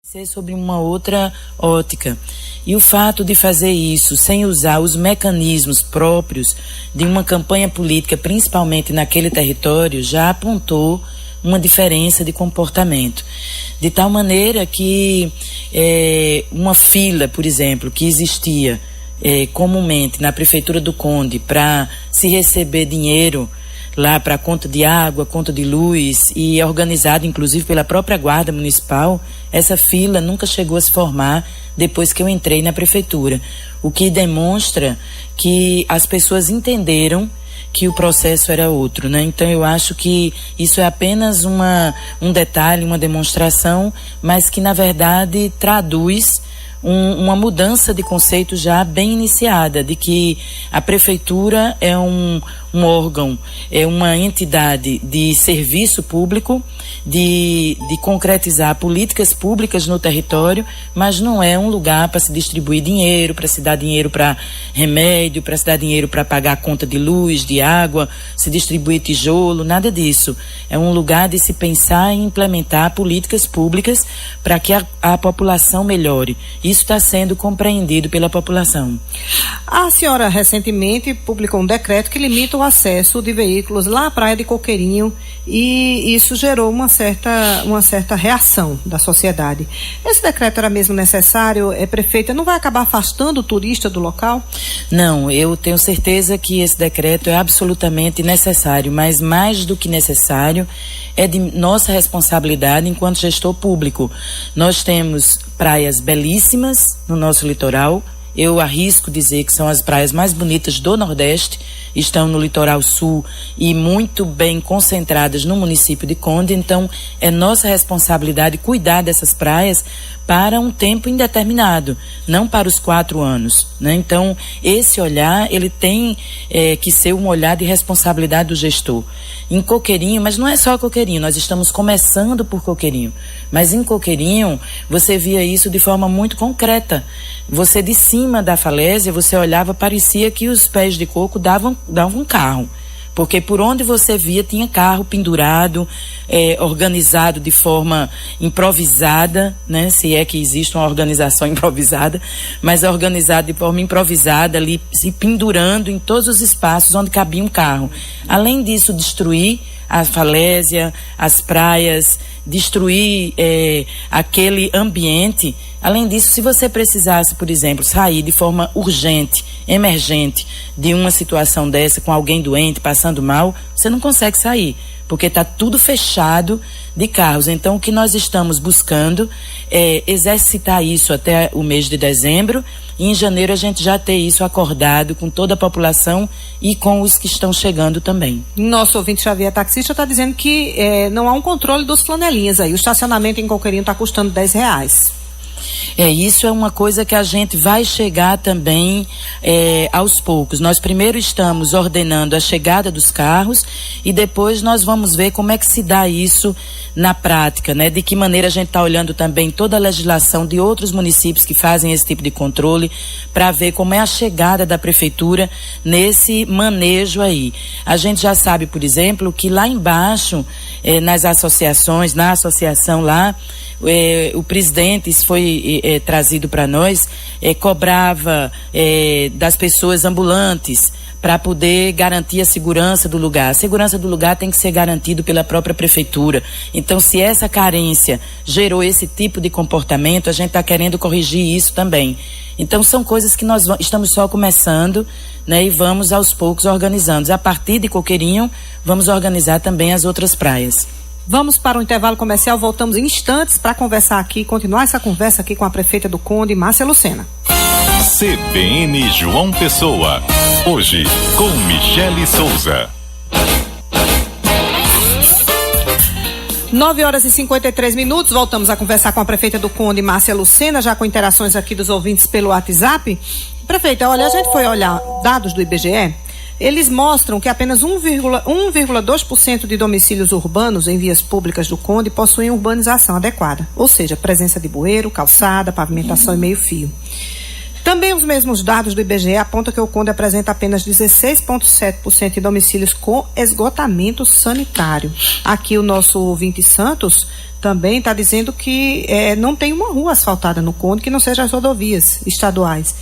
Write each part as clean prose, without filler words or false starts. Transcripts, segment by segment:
Ser sobre uma outra ótica. E o fato de fazer isso sem usar os mecanismos próprios de uma campanha política, principalmente naquele território, já apontou uma diferença de comportamento. De tal maneira que uma fila, por exemplo, que existia comumente na Prefeitura do Conde para se receber dinheiro lá para conta de água, conta de luz, e é organizado inclusive pela própria Guarda Municipal, essa fila nunca chegou a se formar depois que eu entrei na prefeitura, o que demonstra que as pessoas entenderam que o processo era outro, né? Então eu acho que isso é apenas um detalhe, uma demonstração, mas que na verdade traduz uma mudança de conceito já bem iniciada, de que a prefeitura é um órgão, é uma entidade de serviço público, de concretizar políticas públicas no território, mas não é um lugar para se distribuir dinheiro, para se dar dinheiro para remédio, para se dar dinheiro para pagar conta de luz, de água, se distribuir tijolo, nada disso. É um lugar de se pensar e implementar políticas públicas para que a população melhore. Isso está sendo compreendido pela população. A senhora recentemente publicou um decreto que limita o acesso de veículos lá à Praia de Coqueirinho, e isso gerou uma certa reação da sociedade. Esse decreto era mesmo necessário? Prefeita, não vai acabar afastando o turista do local? Não, eu tenho certeza que esse decreto é absolutamente necessário, mas mais do que necessário, é de nossa responsabilidade enquanto gestor público. Nós temos praias belíssimas no nosso litoral. Eu arrisco dizer que são as praias mais bonitas do Nordeste, estão no litoral sul e muito bem concentradas no município de Conde. Então é nossa responsabilidade cuidar dessas praias para um tempo indeterminado, não para os 4 anos, né? Então esse olhar, ele tem que ser um olhar de responsabilidade do gestor. Em Coqueirinho, mas não é só Coqueirinho, nós estamos começando por Coqueirinho, mas em Coqueirinho você via isso de forma muito concreta. Você de cima da falésia, você olhava, parecia que os pés de coco davam um carro, porque por onde você via tinha carro pendurado, organizado de forma improvisada, né? Se é que existe uma organização improvisada, mas organizado de forma improvisada ali, se pendurando em todos os espaços onde cabia um carro. Além disso, destruir a falésia, as praias, destruir aquele ambiente. Além disso, se você precisasse, por exemplo, sair de forma urgente, emergente, de uma situação dessa, com alguém doente, passando mal, você não consegue sair, porque está tudo fechado de carros. Então, o que nós estamos buscando é exercitar isso até o mês de dezembro, e em janeiro a gente já ter isso acordado com toda a população e com os que estão chegando também. Nosso ouvinte Xavier Taxista está dizendo que não há um controle dos flanelinhas aí. O estacionamento em Coqueirinho está custando R$10. Isso é uma coisa que a gente vai chegar também aos poucos. Nós primeiro estamos ordenando a chegada dos carros e depois nós vamos ver como é que se dá isso na prática, né? De que maneira a gente está olhando também toda a legislação de outros municípios que fazem esse tipo de controle, para ver como é a chegada da prefeitura nesse manejo aí. A gente já sabe, por exemplo, que lá embaixo, nas associações, na associação lá, o presidente, isso foi trazido para nós, cobrava das pessoas ambulantes para poder garantir a segurança do lugar. A segurança do lugar tem que ser garantida pela própria prefeitura. Então, se essa carência gerou esse tipo de comportamento, a gente está querendo corrigir isso também. Então, são coisas que nós estamos só começando, né, e vamos aos poucos organizando. A partir de Coqueirinho, vamos organizar também as outras praias. Vamos para o intervalo comercial, voltamos em instantes para conversar aqui, continuar essa conversa aqui com a prefeita do Conde, Márcia Lucena. CBN João Pessoa, hoje com Michele Souza. 9h53, voltamos a conversar com a prefeita do Conde, Márcia Lucena, já com interações aqui dos ouvintes pelo WhatsApp. Prefeita, olha, a gente foi olhar dados do IBGE. Eles mostram que apenas 1,2% de domicílios urbanos em vias públicas do Conde possuem urbanização adequada, ou seja, presença de bueiro, calçada, pavimentação e meio-fio. Também os mesmos dados do IBGE apontam que o Conde apresenta apenas 16,7% de domicílios com esgotamento sanitário. Aqui o nosso ouvinte Santos também está dizendo que não tem uma rua asfaltada no Conde que não seja as rodovias estaduais.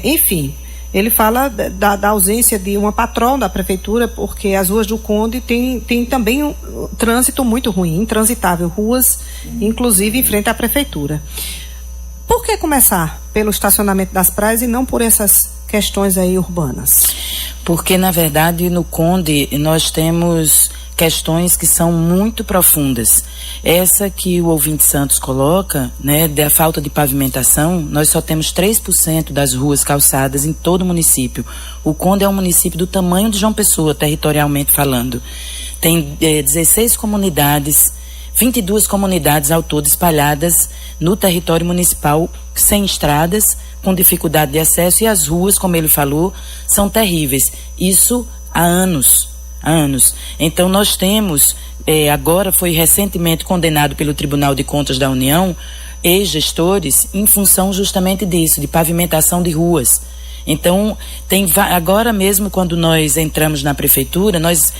Enfim, ele fala da ausência de uma patrão da prefeitura, porque as ruas do Conde tem também um trânsito muito ruim, intransitável, ruas, inclusive, em frente à prefeitura. Por que começar pelo estacionamento das praias e não por essas questões aí urbanas? Porque, na verdade, no Conde nós temos questões que são muito profundas. Essa que o ouvinte Santos coloca, né, da falta de pavimentação, nós só temos 3% das ruas calçadas em todo o município. O Conde é um município do tamanho de João Pessoa, territorialmente falando. Tem 16 comunidades, 22 comunidades ao todo espalhadas no território municipal, sem estradas, com dificuldade de acesso, e as ruas, como ele falou, são terríveis. Isso há anos. Então nós temos, agora foi recentemente condenado pelo Tribunal de Contas da União, ex-gestores, em função justamente disso, de pavimentação de ruas. Então, agora mesmo, quando nós entramos na prefeitura, nós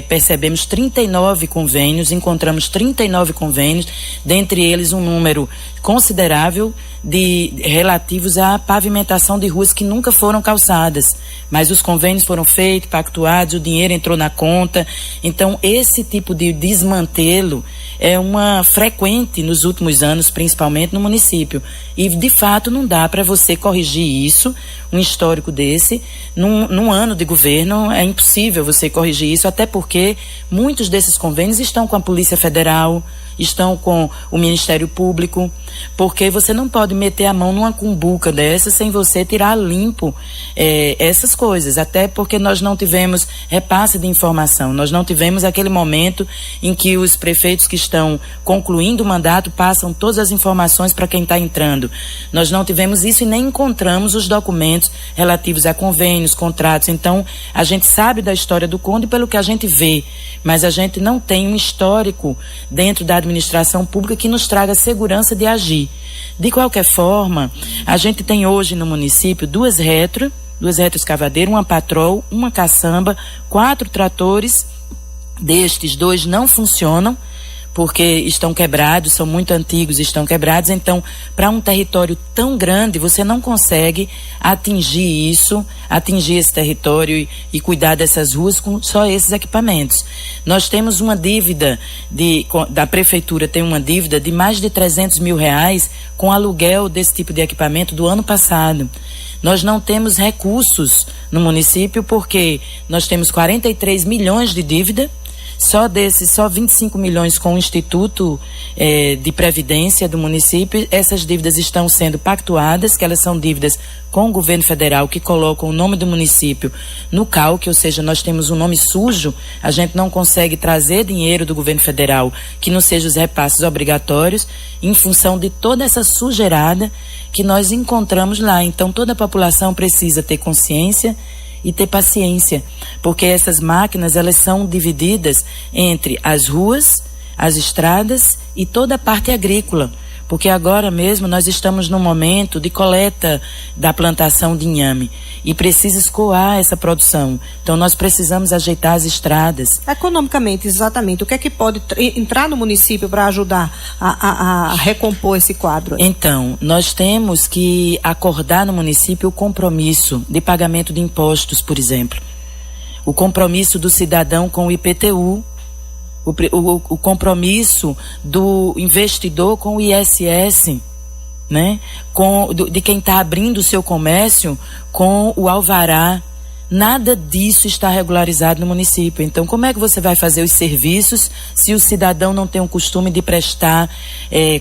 percebemos 39 convênios, encontramos 39 convênios, dentre eles um número considerável relativos à pavimentação de ruas que nunca foram calçadas, mas os convênios foram feitos, pactuados, o dinheiro entrou na conta. Então, esse tipo de desmantelo é uma frequente nos últimos anos, principalmente no município, e de fato não dá para você corrigir isso, um histórico desse, num ano de governo. É impossível você corrigir isso, até porque muitos desses convênios estão com a Polícia Federal, estão com o Ministério Público, porque você não pode meter a mão numa cumbuca dessa sem você tirar limpo essas coisas, até porque nós não tivemos repasse de informação, nós não tivemos aquele momento em que os prefeitos que estão concluindo o mandato passam todas as informações para quem está entrando. Nós não tivemos isso e nem encontramos os documentos relativos a convênios, contratos. Então, a gente sabe da história do Conde pelo que a gente vê, mas a gente não tem um histórico dentro da administração pública que nos traga segurança de agir. De qualquer forma, a gente tem hoje no município duas retroescavadeiras, uma patrol, uma caçamba, 4 tratores. Destes, 2 não funcionam porque estão quebrados, são muito antigos, estão quebrados. Então, para um território tão grande, você não consegue atingir esse território e cuidar dessas ruas com só esses equipamentos. Nós temos uma dívida da prefeitura, tem uma dívida de mais de R$300 mil com aluguel desse tipo de equipamento do ano passado. Nós não temos recursos no município porque nós temos 43 milhões de dívida. Só 25 milhões com o Instituto de Previdência do município. Essas dívidas estão sendo pactuadas, que elas são dívidas com o governo federal, que colocam o nome do município no calque, ou seja, nós temos um nome sujo, a gente não consegue trazer dinheiro do governo federal que não seja os repasses obrigatórios, em função de toda essa sujeirada que nós encontramos lá. Então, toda a população precisa ter consciência e ter paciência, porque essas máquinas, elas são divididas entre as ruas, as estradas e toda a parte agrícola, porque agora mesmo nós estamos num momento de coleta da plantação de inhame e precisa escoar essa produção. Então nós precisamos ajeitar as estradas. Economicamente, exatamente, o que é que pode entrar no município para ajudar a recompor esse quadro? Então, nós temos que acordar no município o compromisso de pagamento de impostos, por exemplo. O compromisso do cidadão com o IPTU, o compromisso do investidor com o ISS, né? De quem está abrindo o seu comércio com o alvará. Nada disso está regularizado no município. Então, como é que você vai fazer os serviços se o cidadão não tem o costume de prestar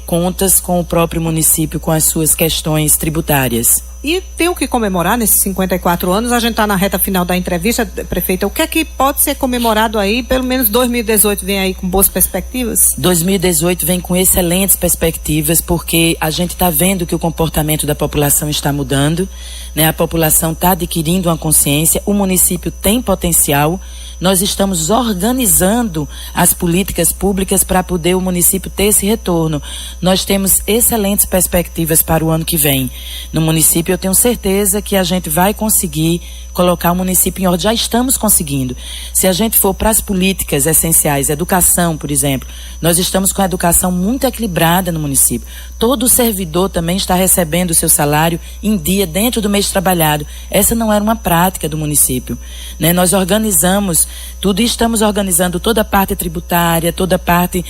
contas com o próprio município, com as suas questões tributárias? E tem o que comemorar nesses 54 anos. A gente está na reta final da entrevista, prefeita. O que é que pode ser comemorado aí? Pelo menos 2018 vem aí com boas perspectivas? 2018 vem com excelentes perspectivas, porque a gente está vendo que o comportamento da população está mudando, né? A população está adquirindo uma consciência. O município tem potencial. nós estamos organizando as políticas públicas para poder o município ter esse retorno. Nós temos excelentes perspectivas para o ano que vem. No município, eu tenho certeza que a gente vai conseguir colocar o município em ordem. Já estamos conseguindo. Se a gente for para as políticas essenciais, educação, por exemplo, nós estamos com a educação muito equilibrada no município. Todo servidor também está recebendo o seu salário em dia, dentro do mês trabalhado. Essa não era uma prática do município, né? Nós organizamos tudo e estamos organizando toda a parte tributária, toda a parte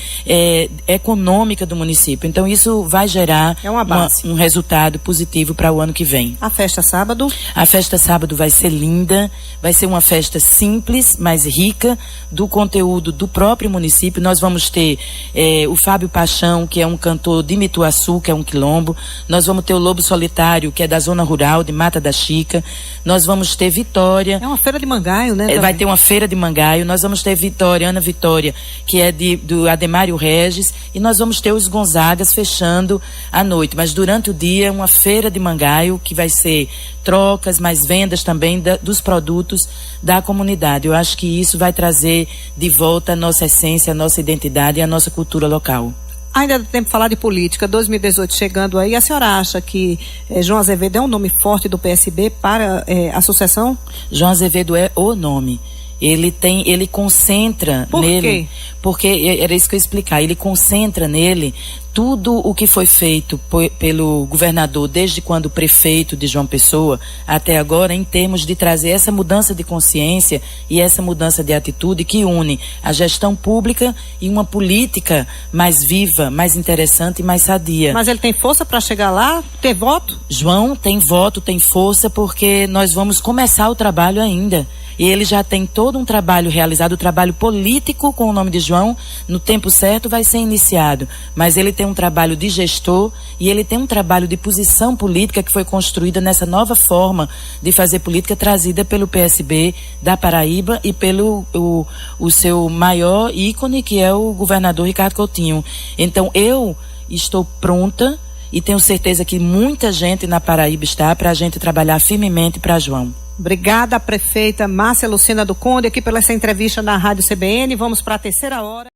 econômica do município. Então isso vai gerar um resultado positivo para o ano que vem. A festa sábado? A festa sábado vai ser linda, vai ser uma festa simples, mas rica do conteúdo do próprio município. Nós vamos ter o Fábio Paixão, que é um cantor de Mituaçu, que é um quilombo. Nós vamos ter o Lobo Solitário, que é da zona rural, de Mata da Chica. Nós vamos ter Vitória. É uma feira de mangaio, né? Vai ter uma feira de mangaio. Nós vamos ter Vitória, Ana Vitória, que é do Ademário Regis. E nós vamos ter os Gonzagas fechando à noite. Mas durante o dia, uma feira de mangaio, que vai ser trocas, mais vendas também dos produtos da comunidade. Eu acho que isso vai trazer de volta a nossa essência, a nossa identidade e a nossa cultura local. Ainda dá tempo de falar de política. 2018 chegando aí, a senhora acha que João Azevedo é um nome forte do PSB para a sucessão? João Azevedo é o nome. Ele concentra nele. Por quê? Porque era isso que eu ia explicar. Ele concentra nele tudo o que foi feito pelo governador desde quando prefeito de João Pessoa até agora, em termos de trazer essa mudança de consciência e essa mudança de atitude que une a gestão pública e uma política mais viva, mais interessante e mais sadia. Mas ele tem força para chegar lá, ter voto? João tem voto, tem força, porque nós vamos começar o trabalho ainda. E ele já tem todo um trabalho realizado, o trabalho político com o nome de João, no tempo certo vai ser iniciado. Mas ele tem um trabalho de gestor e ele tem um trabalho de posição política que foi construída nessa nova forma de fazer política trazida pelo PSB da Paraíba e pelo o seu maior ícone, que é o governador Ricardo Coutinho. Então eu estou pronta e tenho certeza que muita gente na Paraíba está para a gente trabalhar firmemente para João. Obrigada, prefeita Márcia Lucena do Conde, aqui pela essa entrevista na Rádio CBN. Vamos para a terceira hora.